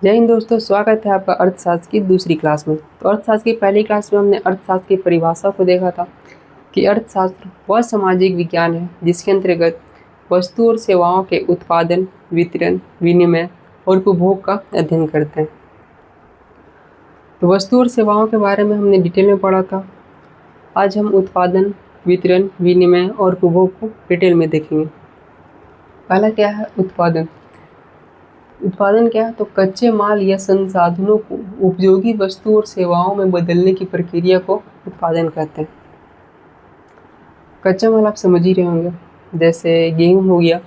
जय हिंद दोस्तों, स्वागत है आपका अर्थशास्त्र की दूसरी क्लास में। तो अर्थशास्त्र की पहली क्लास में हमने अर्थशास्त्र की परिभाषा को देखा था कि अर्थशास्त्र वह सामाजिक विज्ञान है जिसके अंतर्गत वस्तु और सेवाओं के उत्पादन, वितरण, विनिमय और उपभोग का अध्ययन करते हैं। तो वस्तु और सेवाओं के बारे में हमने डिटेल में पढ़ा था। आज हम उत्पादन, वितरण, विनिमय और उपभोग को डिटेल में देखेंगे। पहला क्या है उत्पादन। उत्पादन क्या है? तो कच्चे माल या संसाधनों को उपयोगी वस्तु और सेवाओं में बदलने की प्रक्रिया को उत्पादन कहते हैं। कच्चा माल आप समझ ही रहे होंगे, जैसे गेहूं हो गया,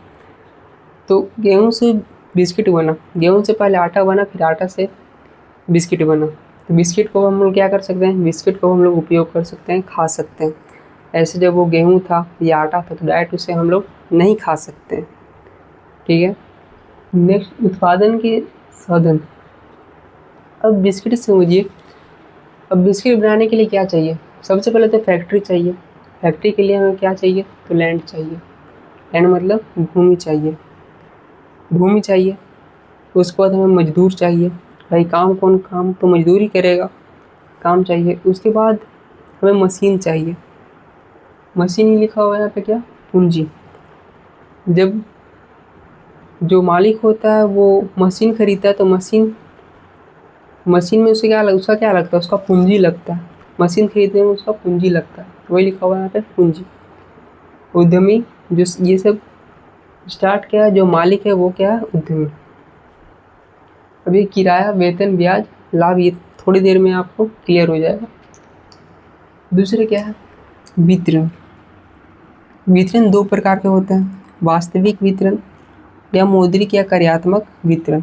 तो गेहूं से बिस्किट बना, गेहूं से पहले आटा बना, फिर आटा से बिस्किट बना। तो बिस्किट को हम लोग क्या कर सकते हैं? बिस्किट को हम लोग उपयोग कर सकते हैं, खा सकते हैं। ऐसे जब वो गेहूं था या आटा था तो डायरेक्ट उसे हम लोग नहीं खा सकते हैं। ठीक है। नेक्स्ट, उत्पादन के साधन। अब बिस्किट समझिए। अब बिस्किट बनाने के लिए क्या चाहिए? सबसे पहले तो फैक्ट्री चाहिए। फैक्ट्री के लिए हमें क्या चाहिए? तो लैंड चाहिए। लैंड मतलब भूमि चाहिए। भूमि चाहिए। उसके बाद हमें मजदूर चाहिए। भाई काम तो मजदूर ही करेगा, काम चाहिए। उसके बाद हमें मशीन चाहिए। मशीन ही लिखा हुआ है यहाँ पे, क्या? पूंजी। जब जो मालिक होता है वो मशीन खरीदता है तो मशीन में उसका क्या लगता है? उसका पूंजी लगता है। मशीन खरीदने में उसका पूंजी लगता है, तो वही लिखा हुआ है यहाँ पे पूंजी। उद्यमी, जो ये सब स्टार्ट किया है, जो मालिक है वो क्या है? उद्यमी। अभी किराया, वेतन, ब्याज, लाभ, ये थोड़ी देर में आपको क्लियर हो जाएगा। दूसरे क्या है? वितरण। वितरण दो प्रकार के होते हैं, वास्तविक वितरण या मौद्रिक या कार्यात्मक वितरण।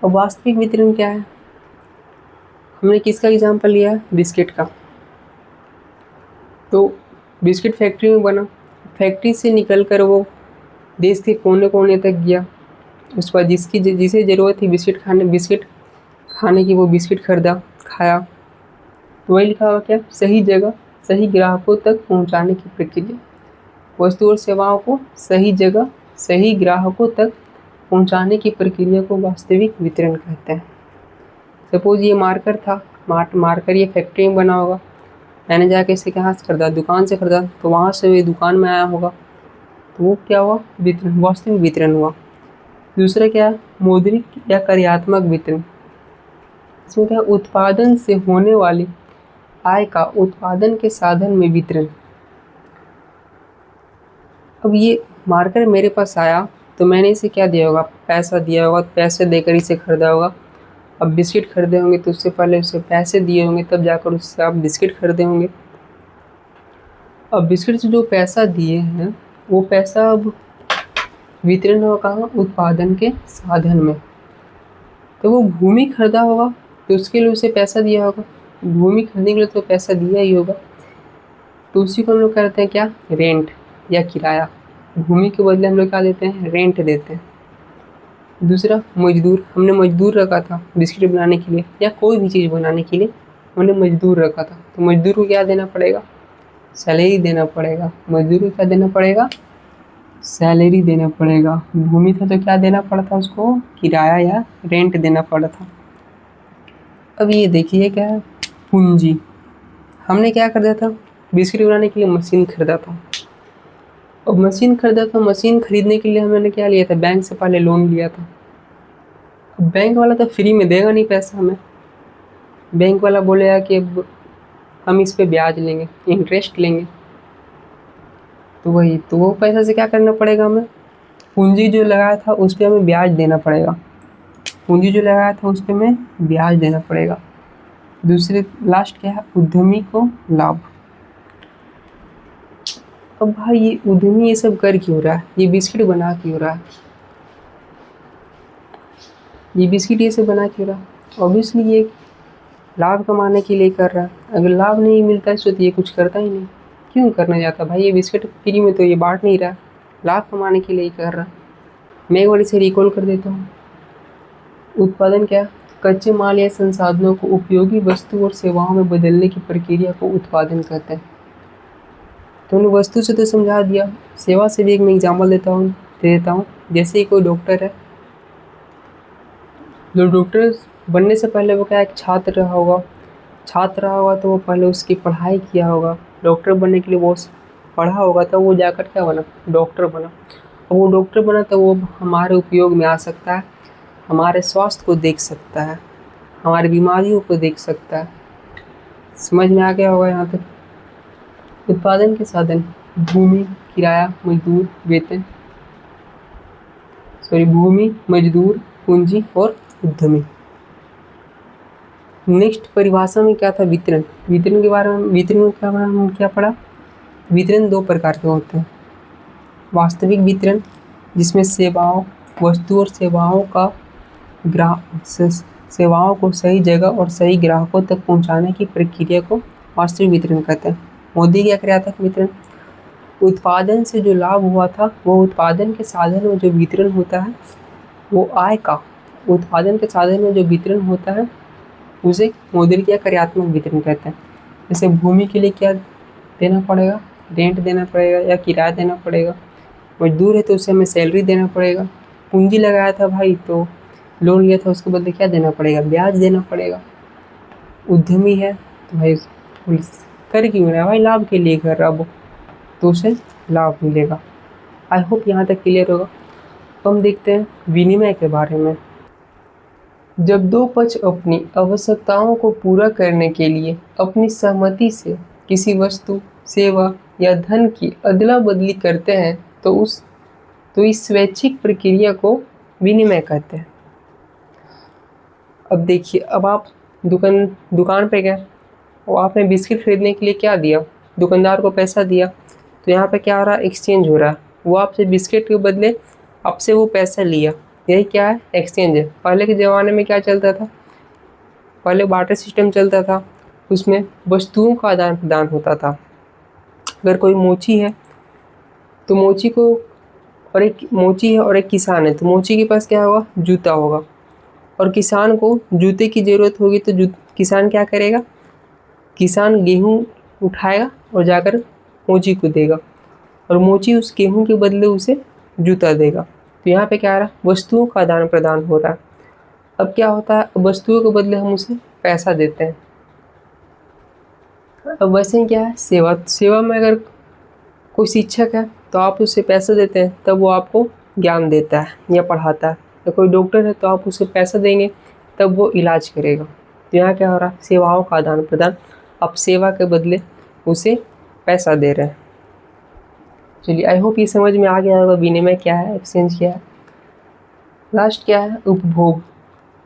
अब वास्तविक वितरण क्या है? हमने किसका एग्जाम्पल लिया है? बिस्किट का। तो बिस्किट फैक्ट्री में बना, फैक्ट्री से निकल कर वो देश के कोने कोने तक गया। उसके बाद जिसे ज़रूरत थी बिस्किट खाने की, वो बिस्किट खरीदा, खाया। तो वही लिखा हुआ क्या? सही जगह सही ग्राहकों तक पहुंचाने की प्रक्रिया। वस्तु और सेवाओं को सही जगह सही ग्राहकों तक पहुंचाने की प्रक्रिया को वास्तविक वितरण कहते हैं। सपोज ये मार्कर था, मार्कर ये फैक्ट्री में बना होगा, मैंने जाके इसे कहाँ से खरीदा? दुकान से खरीदा, तो वहाँ से ये दुकान में आया होगा, तो वो क्या हुआ? वितरण, वास्तविक वितरण हुआ। दूसरा क्या है? मौद्रिक या कार्यात्मक वितरण। इसमें क्या? उत्पादन से होने वाली आय का उत्पादन के साधन में वितरण। अब ये मार्कर मेरे पास आया तो मैंने इसे क्या दिया होगा? पैसा दिया होगा, पैसे देकर इसे खरीदा होगा। अब बिस्किट खरीदे होंगे तो उससे पहले उसे पैसे दिए होंगे, तब जाकर उससे आप बिस्किट खरीदे होंगे। अब बिस्किट से जो पैसा दिए हैं वो पैसा अब वितरण होगा कहाँ? उत्पादन के साधन में। तो वो भूमि खरीदा होगा तो उसके लिए उसे पैसा दिया होगा, भूमि खरीदने के लिए तो पैसा दिया ही होगा। तो उसी को हम लोग कहते हैं क्या? रेंट या किराया। भूमि के बदले हम लोग क्या देते हैं? रेंट देते हैं। दूसरा, मजदूर। हमने मजदूर रखा था बिस्किट बनाने के लिए या कोई भी चीज़ बनाने के लिए हमने मजदूर रखा था, तो मजदूर को क्या देना पड़ेगा? सैलरी देना पड़ेगा। मजदूर को क्या देना पड़ेगा? सैलरी देना पड़ेगा। भूमि था तो क्या देना पड़ा था उसको? किराया या रेंट देना पड़ा था। अब ये देखिए क्या है? पूंजी। हमने क्या खरीदा था? बिस्किट बनाने के लिए मशीन खरीदा था। अब मशीन खरीदा था, मशीन खरीदने के लिए हमने क्या लिया था? बैंक से पहले लोन लिया था। अब बैंक वाला तो फ्री में देगा नहीं पैसा हमें, बैंक वाला बोलेगा कि अब हम इस पे ब्याज लेंगे, इंटरेस्ट लेंगे। तो वही, तो वो पैसा से क्या करना पड़ेगा हमें? पूंजी जो लगाया था उस पर हमें ब्याज देना पड़ेगा। पूंजी जो लगाया था उस पर हमें ब्याज देना पड़ेगा। दूसरे लास्ट क्या है? उद्यमी को लाभ। अब भाई ये उद्यमी ये सब कर क्यों रहा है? ये बिस्किट बना क्यों रहा है? ये बिस्किट ये सब बना क्यों रहा है? ऑब्वियसली ये लाभ कमाने के लिए कर रहा है। अगर लाभ नहीं मिलता है तो ये कुछ करता ही नहीं। क्यों करना चाहता भाई? ये बिस्किट फ्री में तो ये बांट नहीं रहा, लाभ कमाने के लिए ही कर रहा है। मैं एक बार इसे रिकॉल कर देता हूँ। उत्पादन क्या? कच्चे माल या संसाधनों को उपयोगी वस्तु और सेवाओं में बदलने की प्रक्रिया को उत्पादन कहते हैं। तो हमने वस्तु से तो समझा दिया, सेवा से भी एक मैं एग्जाम्पल दे देता हूँ। जैसे ही कोई डॉक्टर है, जो डॉक्टर बनने से पहले वो क्या एक छात्र रहा होगा, छात्र रहा होगा तो वो पहले उसकी पढ़ाई किया होगा, डॉक्टर बनने के लिए वो पढ़ा होगा, तब वो जाकर क्या बना, डॉक्टर बना। और वो डॉक्टर बना तो वो हमारे उपयोग में आ सकता है, हमारे स्वास्थ्य को देख सकता है, हमारी बीमारियों को देख सकता है। समझ में आ गया होगा यहाँ तक। उत्पादन के साधन भूमि, किराया, मजदूर, वेतन, भूमि, मजदूर, पूंजी और उद्यमी। नेक्स्ट परिभाषा में क्या था, वितरण। वितरण के बारे में, वितरण में क्या पढ़ा, वितरण दो प्रकार के होते हैं। वास्तविक वितरण जिसमें सेवाओं, वस्तु और सेवाओं को सही जगह और सही ग्राहकों तक पहुंचाने की प्रक्रिया को वास्तविक वितरण कहते हैं। मोदी क्या कराया था वितरण, उत्पादन से जो लाभ हुआ था वो उत्पादन के साधन में जो वितरण होता है वो आय का, उत्पादन के साधन में जो वितरण होता है उसे मोदी क्या कार्यात्मक वितरण कहते हैं। जैसे भूमि के लिए क्या देना पड़ेगा, रेंट देना पड़ेगा या किराया देना पड़ेगा। मजदूर है तो उसे हमें सैलरी देना पड़ेगा। पूंजी लगाया था भाई तो लोन लिया था, उसके बदले क्या देना पड़ेगा, ब्याज देना पड़ेगा। उद्यमी है तो भाई कर क्यों रहा है भाई, लाभ के लिए कर रहा वो, तो उसे लाभ मिलेगा। आई होप यहाँ तक क्लियर होगा। तो हम देखते हैं विनिमय के बारे में। जब दो पक्ष अपनी आवश्यकताओं को पूरा करने के लिए अपनी सहमति से किसी वस्तु, सेवा या धन की अदला बदली करते हैं तो इस स्वैच्छिक प्रक्रिया को विनिमय कहते हैं। अब देखिए, अब आप दुकान पे गए और आपने बिस्किट खरीदने के लिए क्या दिया, दुकानदार को पैसा दिया, तो यहाँ पे क्या हो रहा है, एक्सचेंज हो रहा है। वो आपसे बिस्किट के बदले आपसे वो पैसा लिया, यही क्या है, एक्सचेंज है। पहले के ज़माने में क्या चलता था, पहले बार्टर सिस्टम चलता था, उसमें वस्तुओं का आदान प्रदान होता था। अगर कोई मोची है तो मोची को, और एक मोची है और एक किसान है तो मोची के पास क्या होगा, जूता होगा, और किसान को जूते की ज़रूरत होगी तो किसान क्या करेगा, किसान गेहूँ उठाएगा और जाकर मोची को देगा, और मोची उस गेहूँ के बदले उसे जूता देगा। तो यहाँ पे क्या आ रहा है, वस्तुओं का आदान प्रदान हो रहा है। अब क्या होता है, वस्तुओं के बदले हम उसे पैसा देते हैं। अब वैसे क्या है, सेवा में अगर कोई शिक्षक है तो आप उसे पैसा देते हैं, तब वो आपको ज्ञान देता है या पढ़ाता है। या कोई डॉक्टर है तो आप उसे पैसा देंगे तब वो इलाज करेगा। तो यहाँ क्या हो रहा है, सेवाओं का आदान प्रदान, आप सेवा के बदले उसे पैसा दे रहे हैं। चलिए, आई होप ये समझ में आ गया होगा विनिमय क्या है, एक्सचेंज क्या है। लास्ट क्या है, उपभोग।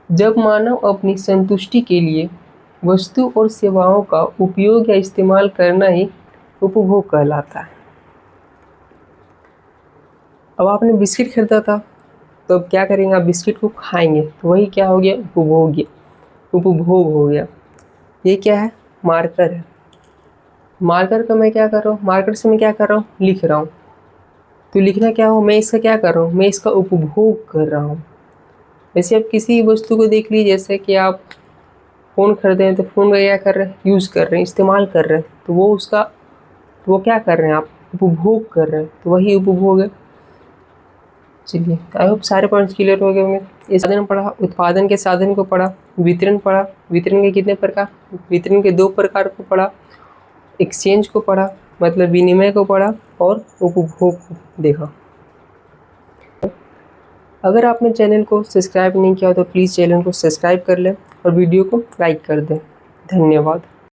जब मानव अपनी संतुष्टि के लिए वस्तु और सेवाओं का उपयोग या इस्तेमाल करना ही उपभोग कहलाता है। अब आपने बिस्किट खरीदा था तो अब क्या करेंगे, आप बिस्किट को खाएंगे, तो वही क्या हो गया, उपभोग हो गया। ये क्या है, मार्कर है। मार्कर का मैं क्या कर रहा हूँ, मार्कर से मैं क्या कर रहा हूँ, लिख रहा हूँ। तो लिखना क्या हो, मैं इसका क्या कर रहा हूँ, मैं इसका उपभोग कर रहा हूँ। वैसे आप किसी वस्तु को देख लीजिए, जैसे कि आप फ़ोन खरीदे हैं तो फ़ोन का क्या कर रहे हैं, यूज़ कर रहे हैं, इस्तेमाल कर रहे हैं, तो वो क्या कर रहे हैं, आप उपभोग कर रहे हैं, तो वही उपभोग है। चलिए, आई होप सारे पॉइंट्स क्लियर हो गए होंगे। इस साधन पढ़ा, उत्पादन के साधन को पढ़ा, वितरण पढ़ा, वितरण के कितने प्रकार, वितरण के 2 प्रकार को पढ़ा, एक्सचेंज को पढ़ा मतलब विनिमय को पढ़ा, और उपभोग को देखा। अगर आपने चैनल को सब्सक्राइब नहीं किया तो प्लीज़ चैनल को सब्सक्राइब कर लें और वीडियो को लाइक कर दें। धन्यवाद।